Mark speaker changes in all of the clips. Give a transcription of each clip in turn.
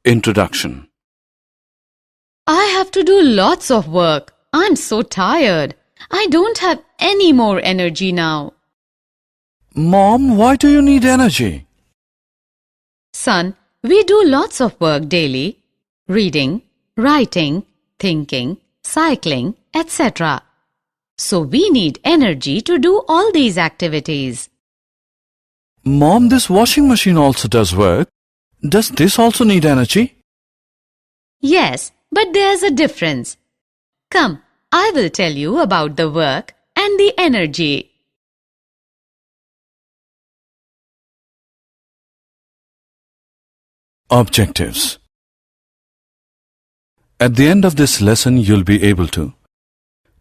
Speaker 1: Introduction.
Speaker 2: I have to do lots of work. I'm so tired. I don't have any more energy now.
Speaker 1: Mom, why do you need energy?
Speaker 2: Son, we do lots of work daily. Reading, writing, thinking, cycling, etc. So we need energy to do all these activities.
Speaker 1: Mom, this washing machine also does work. Does this also need energy?
Speaker 2: Yes, but there's a difference. Come, I will tell you about the work and the energy.
Speaker 1: Objectives. At the end of this lesson, you'll be able to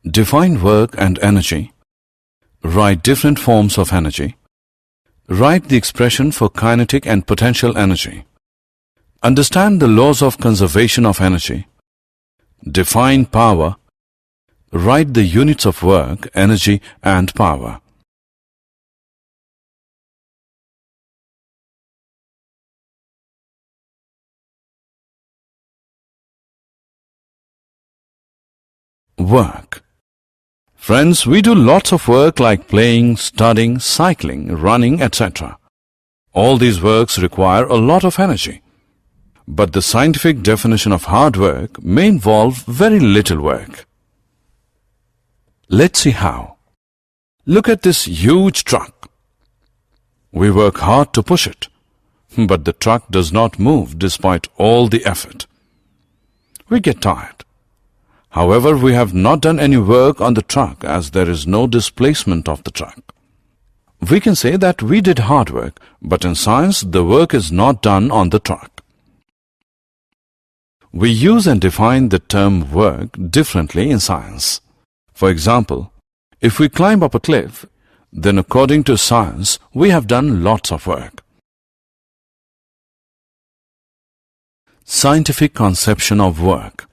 Speaker 1: define work and energy, write different forms of energy, write the expression for kinetic and potential energy, understand the laws of conservation of energy, define power, write the units of work, energy and power. Work. Friends, we do lots of work like playing, studying, cycling, running, etc. All these works require a lot of energy. But the scientific definition of hard work may involve very little work. Let's see how. Look at this huge truck. We work hard to push it, but the truck does not move despite all the effort. We get tired. However, we have not done any work on the truck as there is no displacement of the truck. We can say that we did hard work, but in science the work is not done on the truck. We use and define the term work differently in science. For example, if we climb up a cliff, then according to science, we have done lots of work. Scientific conception of work.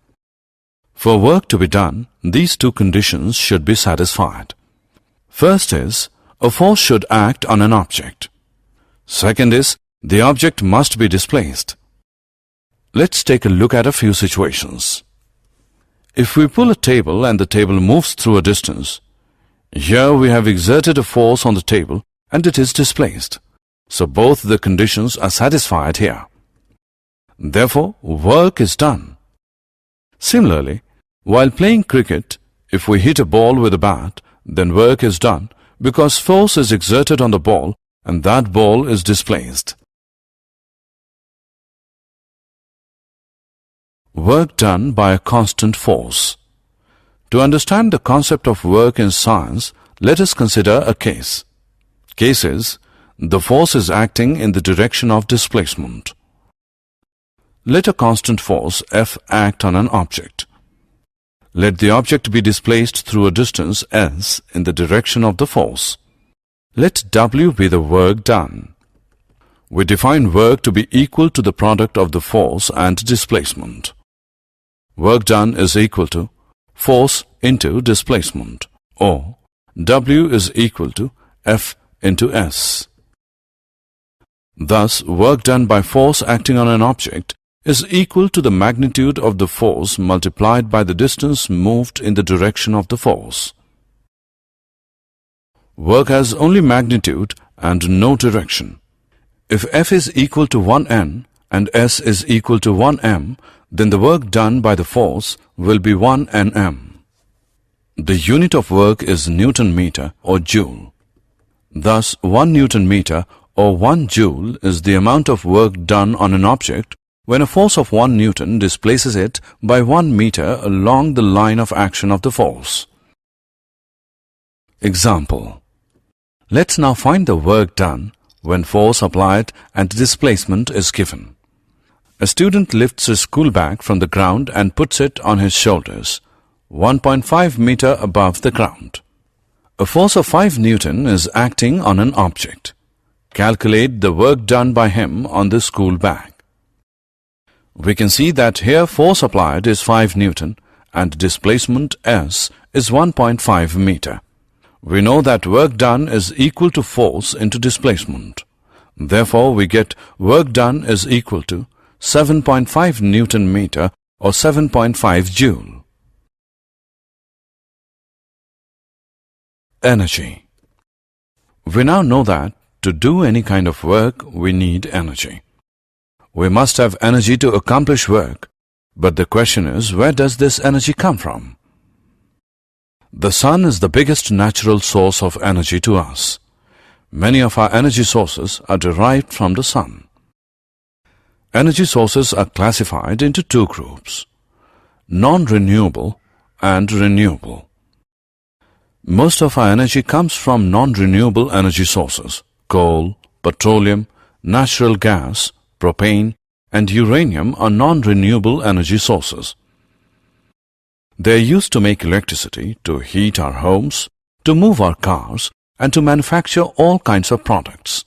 Speaker 1: For work to be done, these two conditions should be satisfied. First is, a force should act on an object. Second is, the object must be displaced. Let's take a look at a few situations. If we pull a table and the table moves through a distance, here we have exerted a force on the table and it is displaced. So both the conditions are satisfied here. Therefore, work is done. Similarly, while playing cricket, if we hit a ball with a bat, then work is done because force is exerted on the ball and that ball is displaced. Work done by a constant force. To understand the concept of work in science, let us consider a case. Case is, the force is acting in the direction of displacement. Let a constant force F act on an object. Let the object be displaced through a distance s in the direction of the force. Let W be the work done. We define work to be equal to the product of the force and displacement. Work done is equal to force into displacement, or W is equal to F into S. Thus, work done by force acting on an object is equal to the magnitude of the force multiplied by the distance moved in the direction of the force. Work has only magnitude and no direction. If F is equal to 1N and S is equal to 1M, then the work done by the force will be 1 Nm. The unit of work is Newton meter or joule. Thus, 1 Newton meter or 1 joule is the amount of work done on an object when a force of 1 Newton displaces it by 1 meter along the line of action of the force. Example. Let's now find the work done when force applied and displacement is given. A student lifts his school bag from the ground and puts it on his shoulders, 1.5 meter above the ground. A force of 5 Newton is acting on an object. Calculate the work done by him on the school bag. We can see that here force applied is 5 Newton and displacement S is 1.5 meter. We know that work done is equal to force into displacement. Therefore, we get work done is equal to 7.5 Newton meter or 7.5 joule. Energy. We now know that to do any kind of work, we need energy. We must have energy to accomplish work, but the question is, where does this energy come from? The sun is the biggest natural source of energy to us. Many of our energy sources are derived from the sun. Energy sources are classified into two groups: non-renewable and renewable. Most of our energy comes from non-renewable energy sources: coal, petroleum, natural gas, propane, and uranium are non-renewable energy sources. They are used to make electricity, to heat our homes, to move our cars, and to manufacture all kinds of products.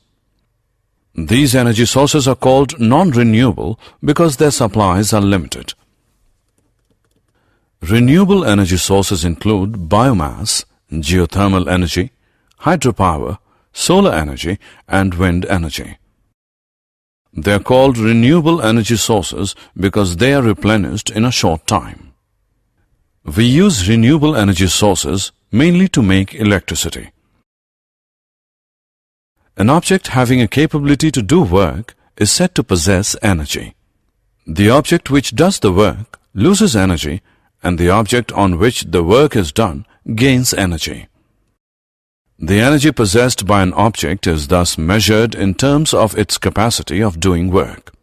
Speaker 1: These energy sources are called non-renewable because their supplies are limited. Renewable energy sources include biomass, geothermal energy, hydropower, solar energy, and wind energy. They are called renewable energy sources because they are replenished in a short time. We use renewable energy sources mainly to make electricity. An object having a capability to do work is said to possess energy. The object which does the work loses energy, and the object on which the work is done gains energy. The energy possessed by an object is thus measured in terms of its capacity of doing work.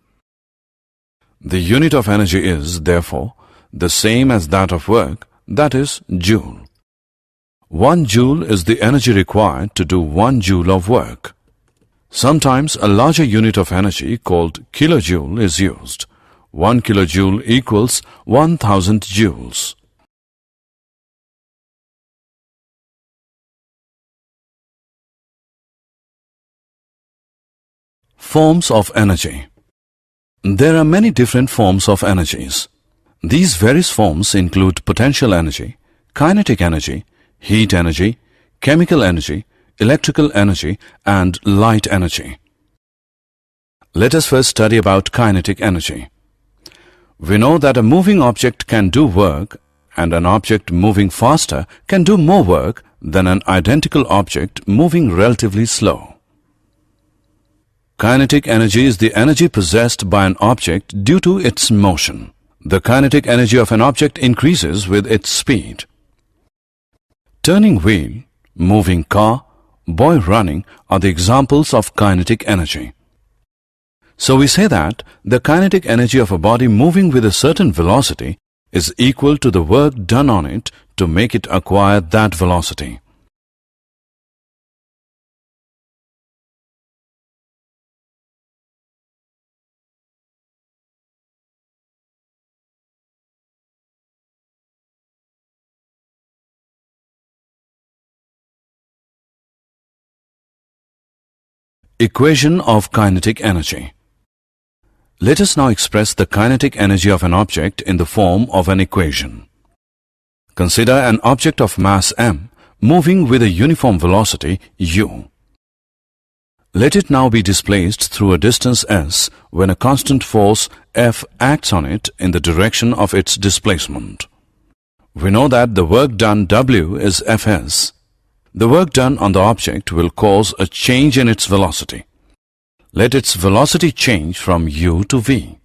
Speaker 1: The unit of energy is, therefore, the same as that of work, that is, joule. 1 joule is the energy required to do 1 joule of work. Sometimes a larger unit of energy called kilojoule is used. 1 kilojoule equals 1000 joules. Forms of energy. There are many different forms of energies. These various forms include potential energy, kinetic energy, heat energy, chemical energy, electrical energy, and light energy. Let us first study about kinetic energy. We know that a moving object can do work, and an object moving faster can do more work than an identical object moving relatively slow. Kinetic energy is the energy possessed by an object due to its motion. The kinetic energy of an object increases with its speed. Turning wheel, moving car, boy running are the examples of kinetic energy. So we say that the kinetic energy of a body moving with a certain velocity is equal to the work done on it to make it acquire that velocity. Equation of kinetic energy. Let us now express the kinetic energy of an object in the form of an equation. Consider an object of mass m moving with a uniform velocity u. Let it now be displaced through a distance s when a constant force F acts on it in the direction of its displacement. We know that the work done W is Fs. The work done on the object will cause a change in its velocity. Let its velocity change from u to v.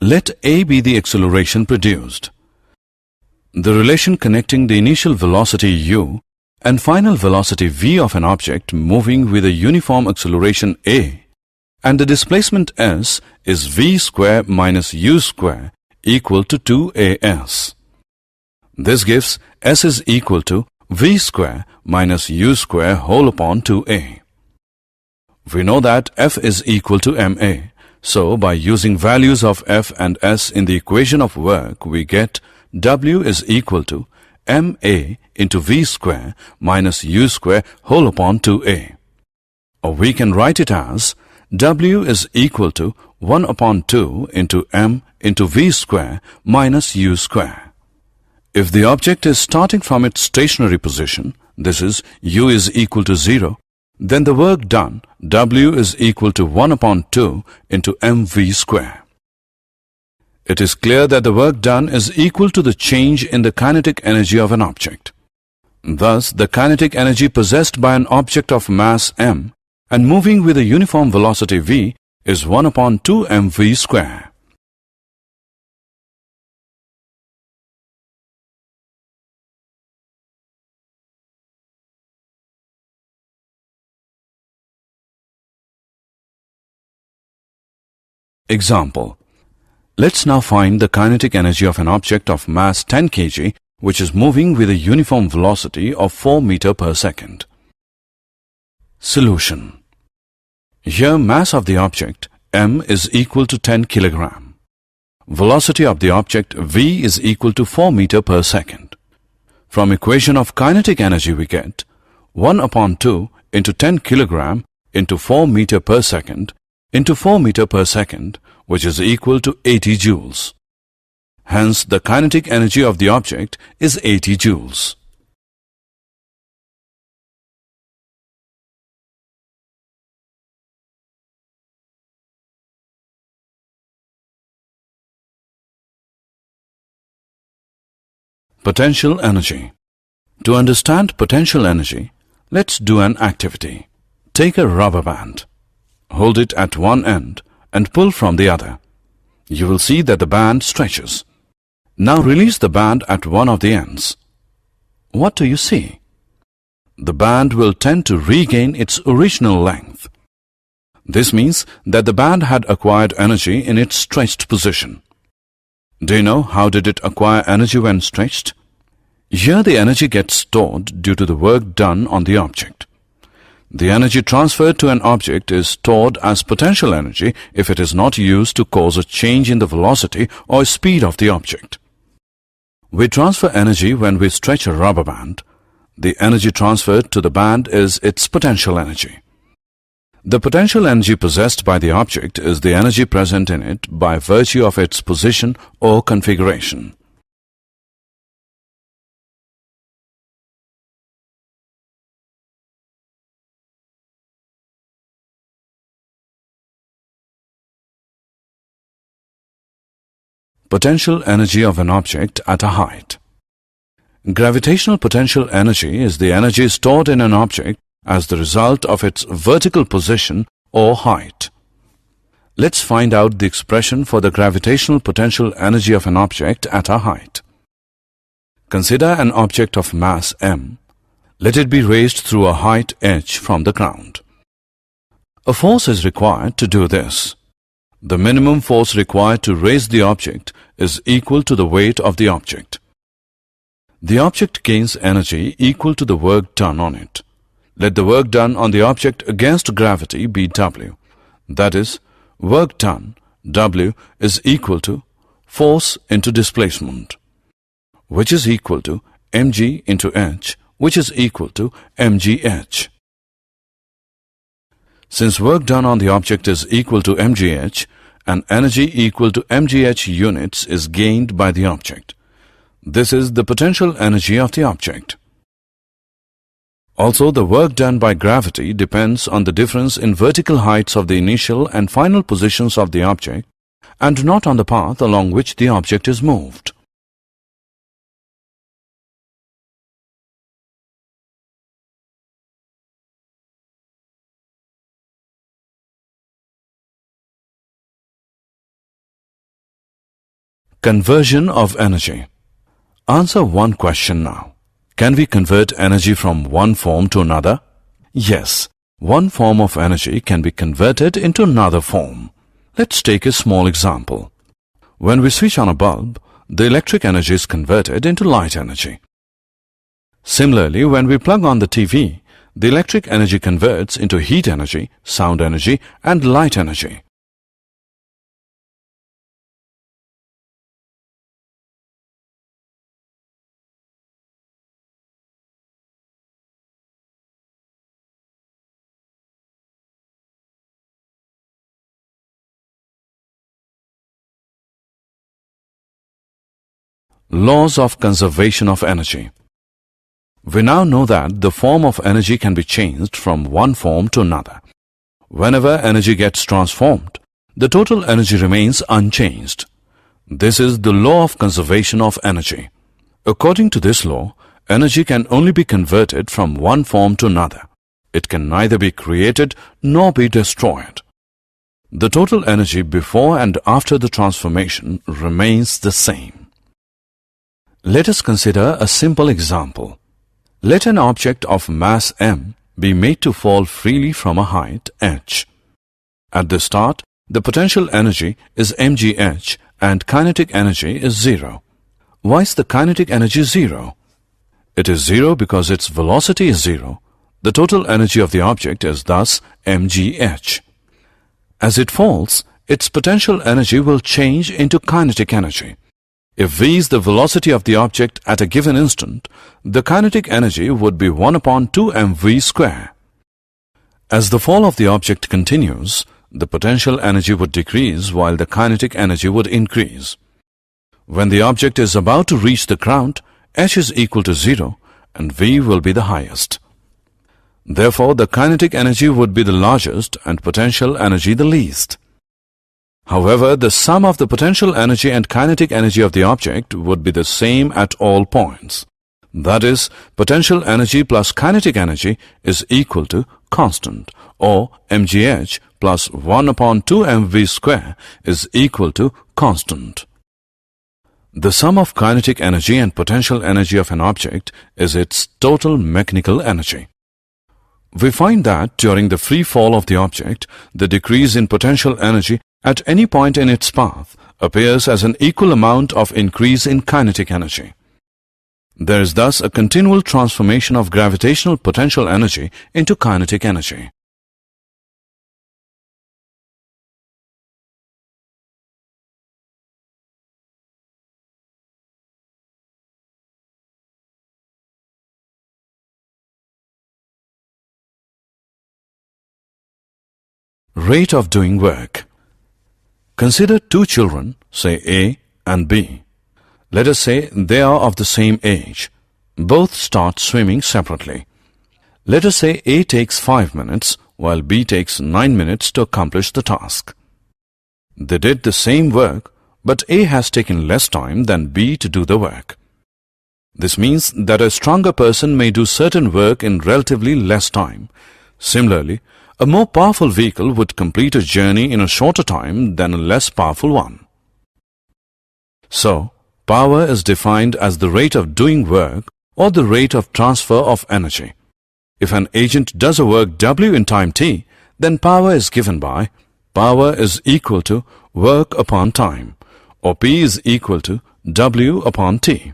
Speaker 1: Let a be the acceleration produced. The relation connecting the initial velocity u and final velocity v of an object moving with a uniform acceleration a and the displacement s is v square minus u square equal to 2as. This gives s is equal to v square minus u square whole upon 2a. We know that F is equal to ma, so by using values of F and S in the equation of work, we get W is equal to ma into v square minus u square whole upon 2a. Or we can write it as W is equal to 1 upon 2 into m into v square minus u square. If the object is starting from its stationary position, this is u is equal to 0, then the work done, W is equal to 1 upon 2 into mv square. it is clear that the work done is equal to the change in the kinetic energy of an object. Thus, the kinetic energy possessed by an object of mass m and moving with a uniform velocity v is 1 upon 2 mv square. Example. Let's now find the kinetic energy of an object of mass 10 kg which is moving with a uniform velocity of 4 meter per second. Solution. Here mass of the object m is equal to 10 kilogram. Velocity of the object v is equal to 4 meter per second. From equation of kinetic energy we get 1 upon 2 into 10 kilogram into 4 meter per second into 4 meter per second, which is equal to 80 joules. Hence, the kinetic energy of the object is 80 joules. Potential energy. To understand potential energy, let's do an activity. Take a rubber band. Hold it at one end and pull from the other. You will see that the band stretches. Now release the band at one of the ends. What do you see? The band will tend to regain its original length. This means that the band had acquired energy in its stretched position. Do you know how did it acquire energy when stretched? Here the energy gets stored due to the work done on the object. The energy transferred to an object is stored as potential energy if it is not used to cause a change in the velocity or speed of the object. We transfer energy when we stretch a rubber band. The energy transferred to the band is its potential energy. The potential energy possessed by the object is the energy present in it by virtue of its position or configuration. Potential energy of an object at a height. Gravitational potential energy is the energy stored in an object as the result of its vertical position or height. Let's find out the expression for the gravitational potential energy of an object at a height. Consider an object of mass m. Let it be raised through a height h from the ground. A force is required to do this. The minimum force required to raise the object is equal to the weight of the object. The object gains energy equal to the work done on it. Let the work done on the object against gravity be W. That is, work done, W, is equal to force into displacement, which is equal to mg into h, which is equal to mgh. Since work done on the object is equal to mgh, an energy equal to mgh units is gained by the object. This is the potential energy of the object. Also, the work done by gravity depends on the difference in vertical heights of the initial and final positions of the object and not on the path along which the object is moved. Conversion of energy. Answer one question now. Can we convert energy from one form to another? Yes, one form of energy can be converted into another form. Let's take a small example. When we switch on a bulb, the electric energy is converted into light energy. Similarly, when we plug on the TV, the electric energy converts into heat energy, sound energy, and light energy. Laws of conservation of energy. We now know that the form of energy can be changed from one form to another. Whenever energy gets transformed, the total energy remains unchanged. This is the law of conservation of energy. According to this law, energy can only be converted from one form to another. It can neither be created nor be destroyed. The total energy before and after the transformation remains the same. Let us consider a simple example. Let an object of mass m be made to fall freely from a height h. At the start, the potential energy is mgh and kinetic energy is 0. Why is the kinetic energy 0? It is 0 because its velocity is 0. The total energy of the object is thus mgh. As it falls, its potential energy will change into kinetic energy. If v is the velocity of the object at a given instant, the kinetic energy would be 1 upon 2 mv square. As the fall of the object continues, the potential energy would decrease while the kinetic energy would increase. When the object is about to reach the ground, h is equal to 0 and v will be the highest. Therefore, the kinetic energy would be the largest and potential energy the least. However, the sum of the potential energy and kinetic energy of the object would be the same at all points. That is, potential energy plus kinetic energy is equal to constant, or mgh plus 1 upon 2 mv square is equal to constant. The sum of kinetic energy and potential energy of an object is its total mechanical energy. We find that during the free fall of the object, the decrease in potential energy at any point in its path appears as an equal amount of increase in kinetic energy. There is thus a continual transformation of gravitational potential energy into kinetic energy. Rate of doing work. Consider two children, say A and B. Let us say they are of the same age. Both start swimming separately. Let us say A takes 5 minutes while B takes 9 minutes to accomplish the task. They did the same work, but A has taken less time than B to do the work. This means that a stronger person may do certain work in relatively less time. Similarly, a more powerful vehicle would complete a journey in a shorter time than a less powerful one. So, power is defined as the rate of doing work or the rate of transfer of energy. If an agent does a work W in time t, then power is given by power is equal to work upon time, or P is equal to W upon T.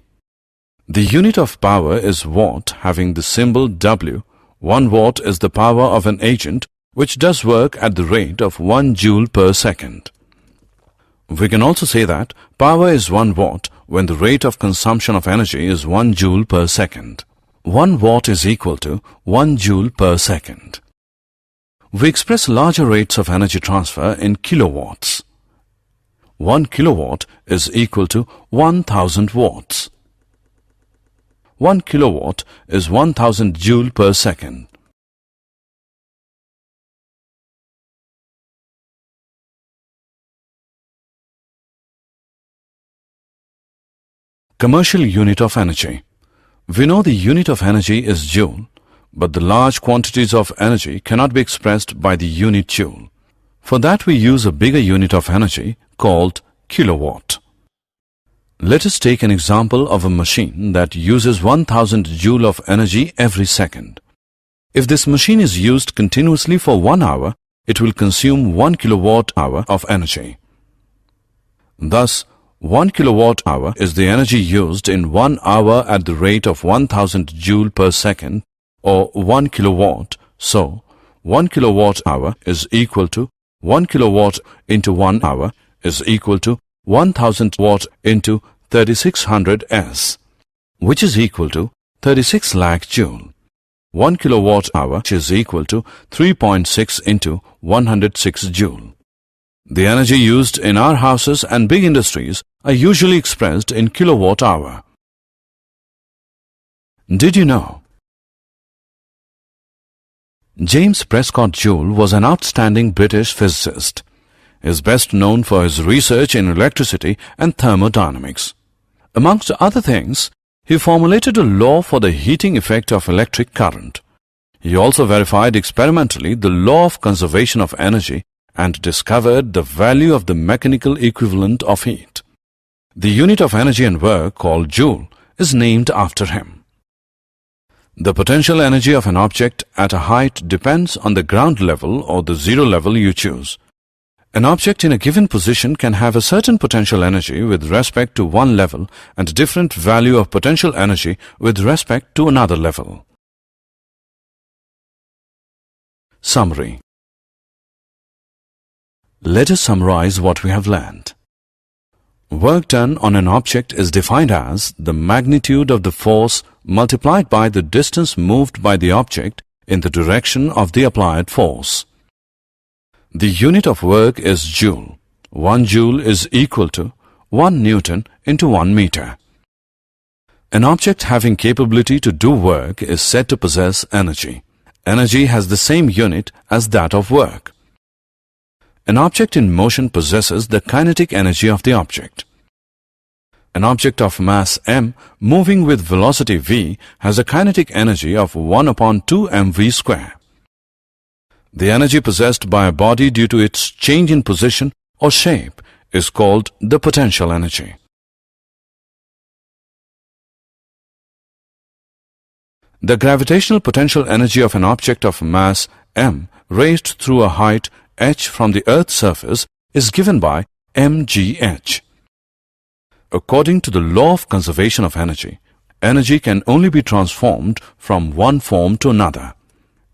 Speaker 1: The unit of power is watt, having the symbol W. 1 watt is the power of an agent which does work at the rate of 1 joule per second. We can also say that power is 1 watt when the rate of consumption of energy is 1 joule per second. 1 watt is equal to 1 joule per second. We express larger rates of energy transfer in kilowatts. 1 kilowatt is equal to 1000 watts. 1 kilowatt is 1000 joule per second. Commercial unit of energy. We know the unit of energy is joule, but the large quantities of energy cannot be expressed by the unit joule. For that we use a bigger unit of energy called kilowatt. Let us take an example of a machine that uses 1000 joule of energy every second. If this machine is used continuously for 1 hour, it will consume 1 kilowatt hour of energy. Thus, 1 kilowatt hour is the energy used in 1 hour at the rate of 1000 joule per second, or 1 kilowatt. So, 1 kilowatt hour is equal to 1 kilowatt into 1 hour is equal to 1000 watt into 3600 S, which is equal to 36 lakh joule. 1 kilowatt hour is equal to 3.6 into 106 joule. The energy used in our houses and big industries are usually expressed in kilowatt hour. Did you know? James Prescott Joule was an outstanding British physicist. is best known for his research in electricity and thermodynamics. Amongst other things, he formulated a law for the heating effect of electric current. He also verified experimentally the law of conservation of energy and discovered the value of the mechanical equivalent of heat. The unit of energy and work, called joule, is named after him. The potential energy of an object at a height depends on the ground level or the zero level you choose. An object in a given position can have a certain potential energy with respect to one level and a different value of potential energy with respect to another level. Summary. Let us summarize what we have learned. Work done on an object is defined as the magnitude of the force multiplied by the distance moved by the object in the direction of the applied force. The unit of work is joule. 1 joule is equal to 1 Newton into 1 meter. An object having capability to do work is said to possess energy. Energy has the same unit as that of work. An object in motion possesses the kinetic energy of the object. An object of mass m moving with velocity v has a kinetic energy of 1 upon 2 mv square. The energy possessed by a body due to its change in position or shape is called the potential energy. The gravitational potential energy of an object of mass m raised through a height h from the Earth's surface is given by mgh. According to the law of conservation of energy, energy can only be transformed from one form to another.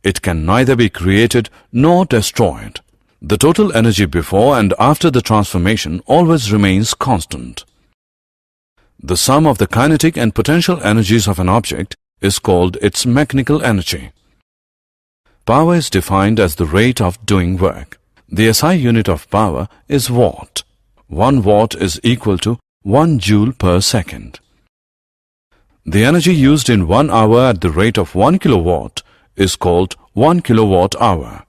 Speaker 1: It can neither be created nor destroyed. The total energy before and after the transformation always remains constant. The sum of the kinetic and potential energies of an object is called its mechanical energy. Power is defined as the rate of doing work. The SI unit of power is watt. 1 watt is equal to 1 joule per second. The energy used in 1 hour at the rate of 1 kilowatt is called 1 kilowatt hour.